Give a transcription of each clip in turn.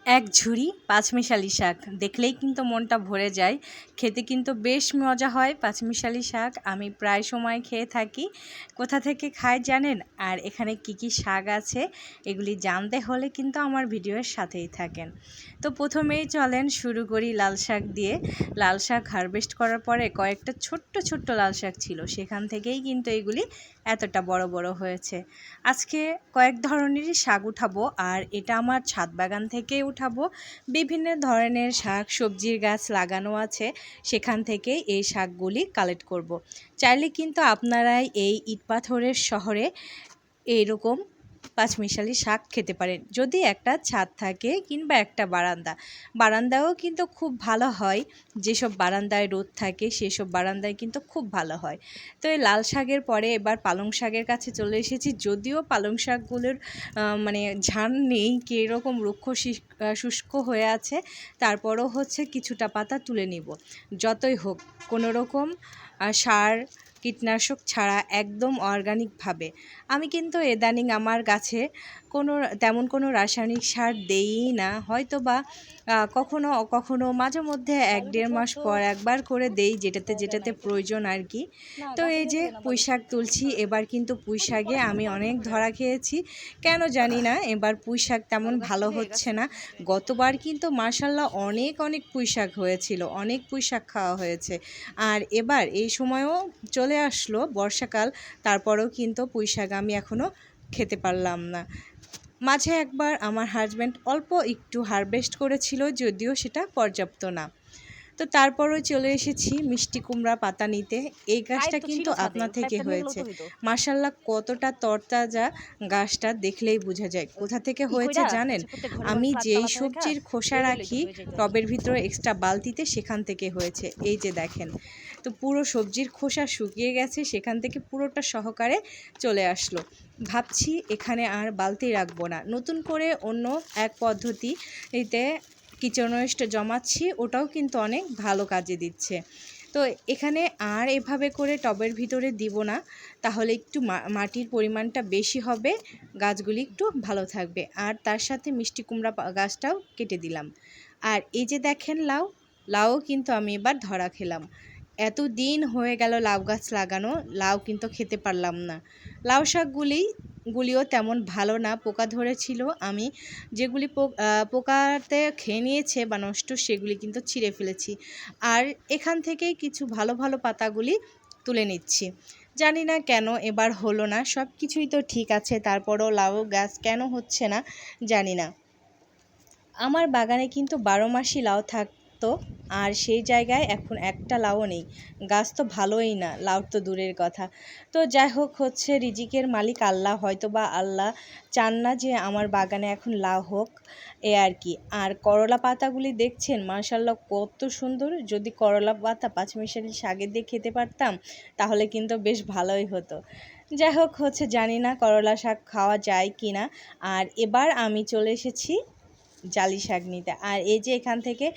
এক ঝুড়ি পাঁচমিশালি শাক দেখলেই কিন্তু মনটা ভরে যায়। খেতে কিন্তু বেশ মজা হয় পাঁচমিশালি শাক। আমি প্রায় সময় খেয়ে থাকি। কোথা থেকে খাই জানেন? আর এখানে কি কি শাক আছে এগুলি জানতে হলে কিন্তু আমার ভিডিওর সাথেই থাকেন। তো প্রথমেই চলেন শুরু করি লাল শাক দিয়ে। লাল শাক হারভেস্ট করার পরে কয়েকটা ছোট্ট ছোট্ট লাল শাক ছিল, সেখান থেকেই কিন্তু এগুলি এতটা বড় বড় হয়েছে। আজকে কয়েক ধরনেরই শাক উঠাবো, আর এটা আমার ছাদ বাগান থেকে উঠাবো। বিভিন্ন ধরনের শাক সবজির গাছ লাগানো আছে, সেখান থেকে এই শাকগুলি কালেক্ট করব। চাইলে কিন্তু আপনারাই এই ইট পাথরের শহরে এইরকম পাঁচমিশালি শাক খেতে পারেন, যদি একটা ছাদ থাকে কিংবা একটা বারান্দাও কিন্তু খুব ভালো হয়। যেসব বারান্দায় রোদ থাকে সেসব বারান্দায় কিন্তু খুব ভালো হয়। তো এই লাল শাকের পরে এবার পালং শাকের কাছে চলে এসেছি। যদিও পালং শাকগুলোর মানে ঝাড় নেই, কীরকম রুক্ষ শুষ্ক হয়ে আছে, তারপরও হচ্ছে কিছুটা পাতা তুলে নিব। যতই হোক কোনো রকম সার কীটনাশক ছাড়া একদম অর্গানিকভাবে। আমি কিন্তু ইদানিং আমার গাছে তেমন কোনো রাসায়নিক সার দেইই না, হয়তো বা কখনো কখনো মাঝে মধ্যে 1-1.5 মাস পর একবার করে দেই, যেটাতে প্রয়োজন আর কি। তো এই যে পুঁই শাক তুলছি, এবার কিন্তু পুঁই শাকে আমি অনেক ধরা খেয়েছি। কেন জানি না এবার পুঁই শাক তেমন ভালো হচ্ছে না। গতবার কিন্তু মাশাল্লাহ অনেক অনেক পুঁই শাক হয়েছিল, অনেক পুঁই শাক খাওয়া হয়েছে। আর এবার এই সময়ও চলে আসলো বর্ষাকাল, তারপরেও কিন্তু পুঁই শাক আমি এখনও খেতে পারলাম না। মাঝে একবার আমার হাজব্যান্ড অল্প একটু হারভেস্ট করেছিল, যদিও সেটা পর্যাপ্ত না। তো তারপরও চলে এসেছি মিষ্টি কুমড়া পাতা নিতে। এই গাছটা কিন্তু আপনা থেকে হয়েছে। মাশাল্লাহ কতটা তরতাজা, গাছটা দেখলেই বোঝা যায়। কোথা থেকে হয়েছে জানেন? আমি যেই সবজির খোসা রাখি টবের ভিতরে এক্সট্রা বালতিতে, সেখান থেকে হয়েছে। এই যে দেখেন, তো পুরো সবজির খোসা শুকিয়ে গেছে, সেখান থেকে পুরোটা সহকারে চলে আসলো। ভাবছি এখানে আর বালতি রাখবো না, নতুন করে অন্য এক পদ্ধতিতে কিচেন ওয়েস্ট জমাচ্ছি, ওটাও কিন্তু অনেক ভালো কাজে দিচ্ছে। তো এখানে আর এভাবে করে টবের ভিতরে দিব না, তাহলে একটু মাটির পরিমাণটা বেশি হবে, গাছগুলি একটু ভালো থাকবে। আর তার সাথে মিষ্টি কুমড়া গাছটাও কেটে দিলাম। আর এই যে দেখেন লাউ কিন্তু আমি এবার ধরা খেলাম। এতদিন হয়ে গেল লাউ গাছ লাগানো, লাউ কিন্তু খেতে পারলাম না। লাউ শাকগুলিও তেমন ভালো না, পোকা ধরেছিল। আমি যেগুলি পোকাতে খেয়ে নিয়েছে বা নষ্ট, সেগুলি কিন্তু ছিঁড়ে ফেলেছি। আর এখান থেকেই কিছু ভালো ভালো পাতাগুলি তুলে নিচ্ছি। জানি না কেন এবার হলো না, সব কিছুই তো ঠিক আছে, তারপরও লাউ গাছ কেন হচ্ছে না জানি না। আমার বাগানে কিন্তু 12 মাসই লাউ থাকতো, আর সেই জায়গায় এখন একটা লাউও নেই। গাছ তো ভালোই না, লাউ তো দূরের কথা। তো যাই হোক, হচ্ছে রিজিকের মালিক আল্লাহ, হয়তো বা আল্লাহ চান না যে আমার বাগানে এখন লাউ হোক, এ আর কি। আর করলা পাতাগুলি দেখছেন মাশাল্লাহ কত সুন্দর। যদি করলা পাতা পাঁচমিশালি শাকে দিয়ে খেতে পারতাম তাহলে কিন্তু বেশ ভালোই হতো। যাই হোক, হচ্ছে জানি না করলা শাক খাওয়া যায় কি না। আর এবার আমি চলে এসেছি জালি শাক নিতে। আর এই যে এখান থেকে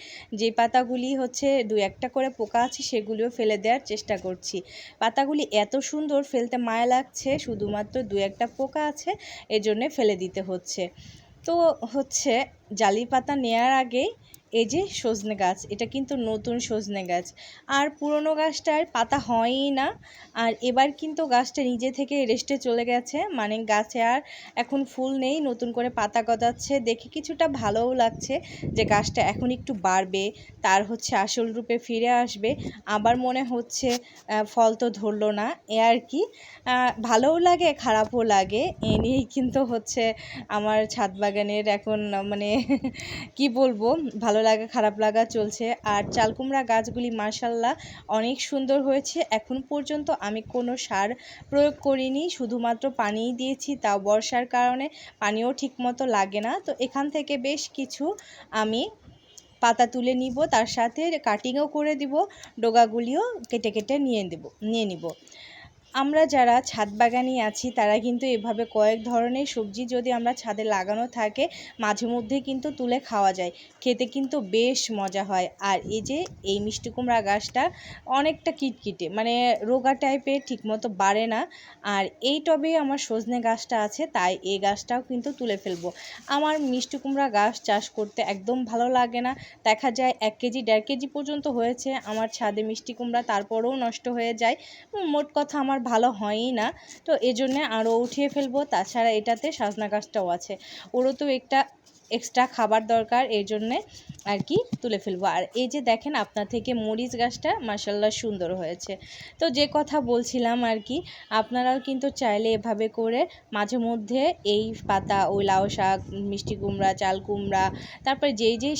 যে পাতাগুলি হচ্ছে 2-1টা করে পোকা আছে, সেগুলিও ফেলে দেওয়ার চেষ্টা করছি। পাতাগুলি এত সুন্দর, ফেলতে মায়া লাগছে, শুধুমাত্র 2-1টা পোকা আছে, এজন্যে ফেলে দিতে হচ্ছে। তো হচ্ছে জালি পাতা নেয়ার আগে এই যে সজনে গাছ, এটা কিন্তু নতুন সজনে গাছ, আর পুরনো গাছটার পাতা হয়ই না। আর এবার কিন্তু গাছটা নিজে থেকে রেস্টে চলে গেছে, মানে গাছে আর এখন ফুল নেই, নতুন করে পাতা গজাচ্ছে, দেখে কিছুটা ভালোও লাগছে যে গাছটা এখন একটু বাড়বে, তার হচ্ছে আসল রূপে ফিরে আসবে। আবার মনে হচ্ছে ফল তো ধরলো না, এ আর কি। ভালোও লাগে খারাপও লাগে, এ নিয়েই কিন্তু হচ্ছে আমার ছাদ বাগানের এখন মানে কি বলবো, ভালো লাগা খারাপ লাগা চলছে। আর চালকুমড়া গাছগুলি মাশাল্লাহ অনেক সুন্দর হয়েছে। এখন পর্যন্ত আমি কোনো সার প্রয়োগ করিনি, শুধুমাত্র পানিই দিয়েছি, তাও বর্ষার কারণে পানিও ঠিকমতো লাগে না। তো এখান থেকে বেশ কিছু আমি পাতা তুলে নিব, তার সাথে কাটিংও করে দিব, ডগাগুলিও কেটে কেটে নিয়ে নিব। আমরা যারা ছাদ বাগানি আছি তারা কিন্তু এভাবে কয়েক ধরনের সবজি যদি আমরা ছাদে লাগানো থাকে মাঝে মধ্যে কিন্তু তুলে খাওয়া যায়, খেতে কিন্তু বেশ মজা হয়। আর এই যে এই মিষ্টি কুমড়া গাছটা অনেকটা কিটকিটে, মানে রোগা টাইপের, ঠিকমতো বাড়ে না। আর এই টবে আমার সজনে গাছটা আছে, তাই এই গাছটাও কিন্তু তুলে ফেলবো। আমার মিষ্টি কুমড়া গাছ চাষ করতে একদম ভালো লাগে না। দেখা যায় 1 কেজি 1.5 কেজি পর্যন্ত হয়েছে আমার ছাদে মিষ্টি কুমড়া, তারপরেও নষ্ট হয়ে যায়। মোট কথা আমার ভালো হয়ই না, তো এজন্যে আরও উঠিয়ে ফেলবো। তাছাড়া এটাতে সজনা গাছটাও আছে, ওরও তো একটা এক্সট্রা খাবার দরকার, এই জন্যে আর কি তুলে ফেলবো। আর এই যে দেখেন আপনার থেকে মরিচ গাছটা মাশাল্লাহ সুন্দর হয়েছে। তো যে কথা বলছিলাম আর কি, আপনারাও কিন্তু চাইলে এভাবে করে মাঝে মধ্যে এই পাতা, ওই লাউ শাক, মিষ্টি কুমড়া, চাল কুমড়া, তারপরে যেই যেই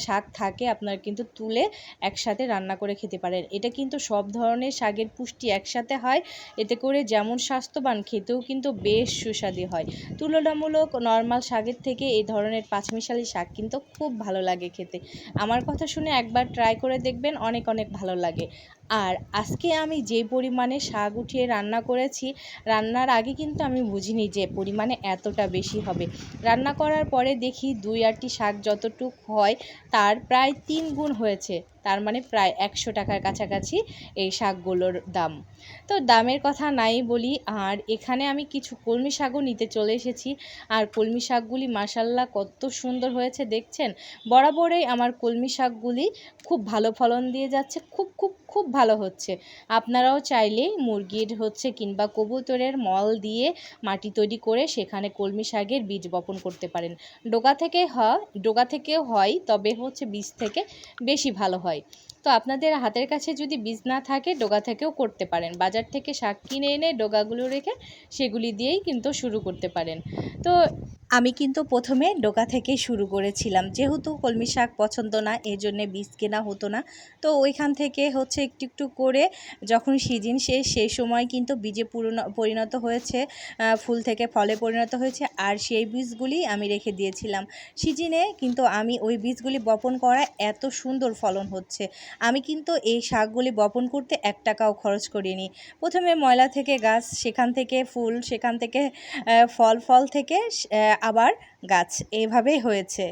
শাক থাকে আপনারা কিন্তু তুলে একসাথে রান্না করে খেতে পারেন। এটা কিন্তু সব ধরনের শাকের পুষ্টি একসাথে হয়, এতে করে যেমন স্বাস্থ্যবান, খেতেও কিন্তু বেশ সুস্বাদু হয়। তুলনামূলক নর্মাল শাকের থেকে এই ধরনের পাঁচমিশালি শাক কিন্তু খুব ভালো লাগে খেতে। আমার কথা শুনে একবার ট্রাই করে দেখবেন, অনেক অনেক ভালো লাগে। আর আজকে আমি যে পরিমাণে শাক উঠিয়ে রান্না করেছি, রান্নার আগে কিন্তু আমি বুঝিনি যে পরিমাণে এতটা বেশি হবে। রান্না করার পরে দেখি 2-8টি শাক যতটুক হয় তার প্রায় 3 গুণ হয়েছে। তার মানে প্রায় 100 টাকার কাছাকাছি এই শাকগুলোর দাম। তো দামের কথা নাই বলি। আর এখানে আমি কিছু কলমি শাকও নিতে চলে এসেছি। আর কলমি শাকগুলি মাশাল্লাহ কত সুন্দর হয়েছে দেখছেন। বরাবরই আমার কলমি শাকগুলি খুব ভালো ফলন দিয়ে যাচ্ছে, খুব খুব খুব ভালো হচ্ছে। আপনারাও চাইলে মুরগির কিংবা কবুতরের মল দিয়ে মাটি তৈরি করে সেখানে কলমি শাকের বীজ বপন করতে পারেন। ডোগা থেকেও হয়, তবে বীজ থেকে বেশি ভালো হয়। তো আপনাদের হাতের কাছে যদি বীজ না থাকে ডোগা থেকেও করতে পারেন। বাজার থেকে শাক কিনে এনে ডোগাগুলো রেখে সেগুলি দিয়েই কিন্তু শুরু করতে পারেন। তো আমি কিন্তু প্রথমে ডোকা থেকেই শুরু করেছিলাম, যেহেতু কলমি শাক পছন্দ না, এই জন্যে বীজ কেনা হতো না। তো ওইখান থেকে একটু একটু করে যখন সিজন শেষ, সেই সময় কিন্তু বীজে পরিণত হয়েছে, ফুল থেকে ফলে পরিণত হয়েছে। আর সেই বীজগুলি আমি রেখে দিয়েছিলাম সিজনে, কিন্তু আমি ওই বীজগুলি বপন করা এত সুন্দর ফলন হচ্ছে। আমি কিন্তু এই শাকগুলি বপন করতে 1 টাকাও খরচ করিনি। প্রথমে ময়লা থেকে গাছ, সেখান থেকে ফুল, সেখান থেকে ফল থেকে আবার গাছ, এভাবেই হয়েছে।